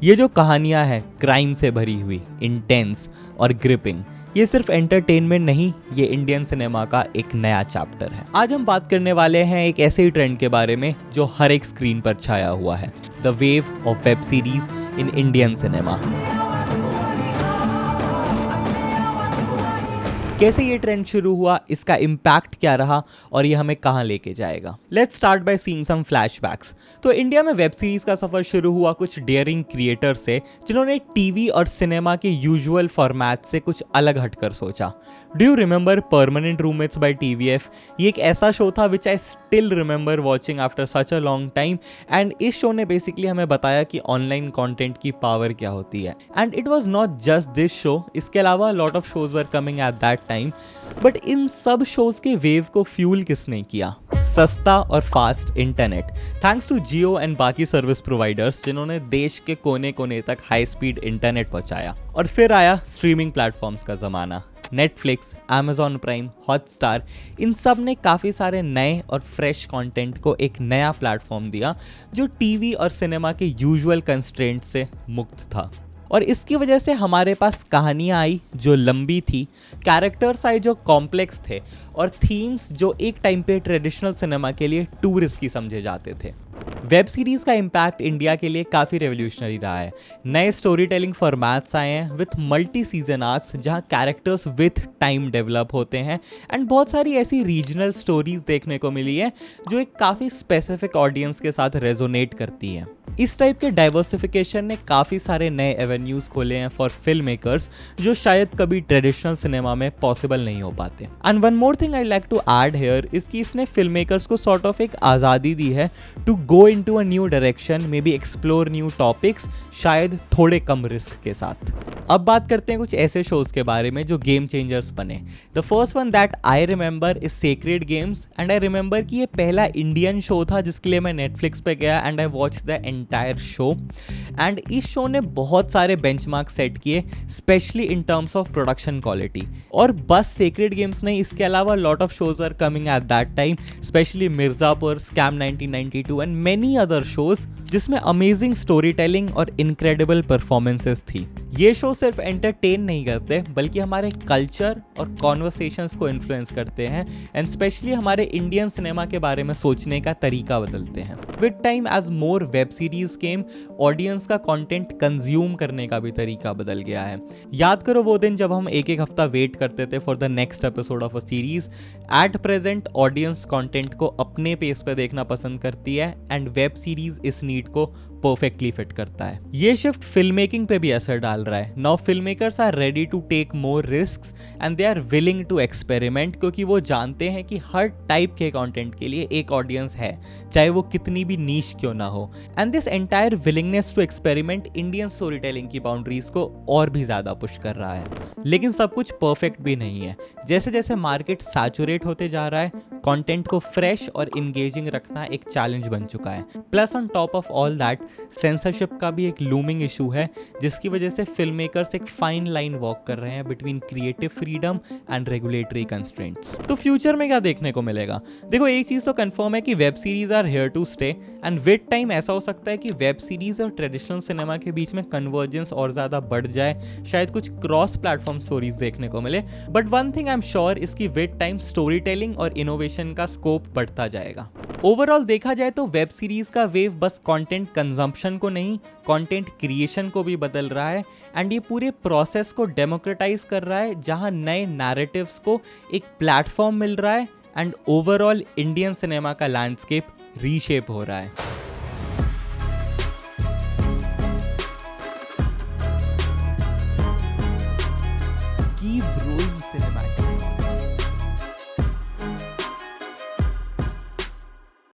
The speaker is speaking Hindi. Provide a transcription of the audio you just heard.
ये जो कहानियाँ हैं क्राइम से भरी हुई, इंटेंस और ग्रिपिंग, ये सिर्फ एंटरटेनमेंट नहीं, ये इंडियन सिनेमा का एक नया चैप्टर है। आज हम बात करने वाले हैं एक ऐसे ही ट्रेंड के बारे में जो हर एक स्क्रीन पर छाया हुआ है, the wave of web series in Indian cinema. कैसे ये ट्रेंड शुरू हुआ, इसका इम्पैक्ट क्या रहा और ये हमें कहाँ लेके जाएगा। Let's start by seeing some flashbacks. तो इंडिया में वेब सीरीज का सफर शुरू हुआ कुछ डेयरिंग क्रिएटर से, जिन्होंने टीवी और सिनेमा के यूजुअल फॉर्मेट से कुछ अलग हटकर सोचा। Do you remember Permanent Roommates by TVF? ये एक ऐसा शो था which I still remember watching after such a long time, and इस शो ने बेसिकली हमें बताया कि ऑनलाइन कंटेंट की पावर क्या होती है। And it was not just this show, इसके अलावा lot of shows were coming at that time. But in सब शोज के वेव को फ्यूल किसने किया? सस्ता और fast internet, thanks to Jio and बाकी सर्विस प्रोवाइडर्स, जिन्होंने देश के कोने कोने तक हाई स्पीड इंटरनेट पहुंचाया। और फिर आया स्ट्रीमिंग प्लेटफॉर्म्स का जमाना। नेटफ्लिक्स, अमेजॉन प्राइम, हॉटस्टार, इन सब ने काफ़ी सारे नए और फ्रेश कंटेंट को एक नया प्लेटफॉर्म दिया जो टीवी और सिनेमा के यूजुअल कंस्ट्रेंट से मुक्त था। और इसकी वजह से हमारे पास कहानियाँ आई जो लंबी थी, कैरेक्टर्स आए जो कॉम्प्लेक्स थे, और थीम्स जो एक टाइम पे ट्रेडिशनल सिनेमा के लिए टू रिस्की समझे जाते थे। वेब सीरीज़ का इम्पैक्ट इंडिया के लिए काफ़ी रेवोल्यूशनरी रहा है। नए स्टोरी टेलिंग फॉर्मेट्स आए हैं विथ मल्टी सीजन आर्क्स, जहाँ कैरेक्टर्स विथ टाइम डेवलप होते हैं, एंड बहुत सारी ऐसी रीजनल स्टोरीज देखने को मिली है जो एक काफ़ी स्पेसिफिक ऑडियंस के साथ रेजोनेट करती है। इस टाइप के डाइवर्सिफिकेशन ने काफ़ी सारे नए एवेन्यूज़ खोले हैं फॉर फिल्म मेकर्स, जो शायद कभी ट्रेडिशनल सिनेमा में पॉसिबल नहीं हो पाते। And one more thing I like to add here is कि इसने फिल्म मेकर्स को सॉर्ट ऑफ एक आज़ादी दी है to go into a new direction, maybe explore new topics, शायद थोड़े कम रिस्क के साथ। अब बात करते हैं कुछ ऐसे शोज के बारे में जो गेम चेंजर्स बने। The first one that I remember is sacred games, and I remember कि ये पहला इंडियन शो था जिसके लिए मैं नेटफ्लिक्स पे गया and I watch the entire show. And इस शो ने बहुत सारे बेंचमार्क सेट किए, specially in terms of production quality. और बस सेक्रेड गेम्स नहीं, इसके अलावा lot of shows are coming at that time, specially Mirzapur, Scam 1992 and many other shows, जिसमें अमेजिंग स्टोरी टेलिंग और इनक्रेडिबल परफॉर्मेंसेस थी। ये शो सिर्फ एंटरटेन नहीं करते बल्कि हमारे कल्चर और कॉन्वर्सेशंस को इन्फ्लुएंस करते हैं, एंड स्पेशली हमारे इंडियन सिनेमा के बारे में सोचने का तरीका बदलते हैं। With time as more web series came, audience का कंटेंट कंज्यूम करने का भी तरीका बदल गया है। याद करो वो दिन जब हम एक एक हफ्ता वेट करते थे for the next episode of a series. At present audience content को अपने पेस पे देखना पसंद करती है, एंड वेब सीरीज इस नीड को परफेक्टली फिट करता है। ये शिफ्ट फिल्म मेकिंग पे भी असर डाल रहा है। Now film makers are ready to take more risks and they are willing to experiment, क्योंकि वो जानते हैं कि हर टाइप के कंटेंट के लिए एक ऑडियंस है, चाहे वो कितनी भी नीश क्यों ना हो। And this entire willingness to experiment Indian story telling की बाउंड्रीज को और भी ज्यादा पुश कर रहा है। लेकिन सब कुछ परफेक्ट भी नहीं है। जैसे जैसे मार्केट सैचुरेट होते जा रहा है, कंटेंट को फ्रेश और इंगेजिंग रखना एक चैलेंज बन चुका है। Plus on top of all that, censorship का भी एक लूमिंग इशू है, जिसकी वजह से फिल्म मेकर्स एक फाइन लाइन वॉक कर रहे हैं between creative freedom and regulatory constraints. तो फ्यूचर में क्या देखने को मिलेगा? देखो, एक चीज तो कंफर्म है कि web series are here to stay, and with time ऐसा हो सकता है कि वेब सीरीज और ट्रेडिशनल सिनेमा के बीच में कन्वर्जेंस और ज्यादा बढ़ जाए, शायद कुछ क्रॉस प्लेटफॉर्म स्टोरीज देखने को मिले। But one thing I am sure, इसकी विद टाइम स्टोरी टेलिंग और इनोवेशन का स्कोप बढ़ता जाएगा। ओवरऑल देखा जाए तो वेब सीरीज का वेव बस कंटेंट कंजम्पशन को नहीं, कंटेंट क्रिएशन को भी बदल रहा है, एंड ये पूरे प्रोसेस को डेमोक्रेटाइज कर रहा है, जहां नए नैरेटिव्स को एक प्लेटफॉर्म मिल रहा है, एंड ओवरऑल इंडियन सिनेमा का लैंडस्केप रीशेप हो रहा है।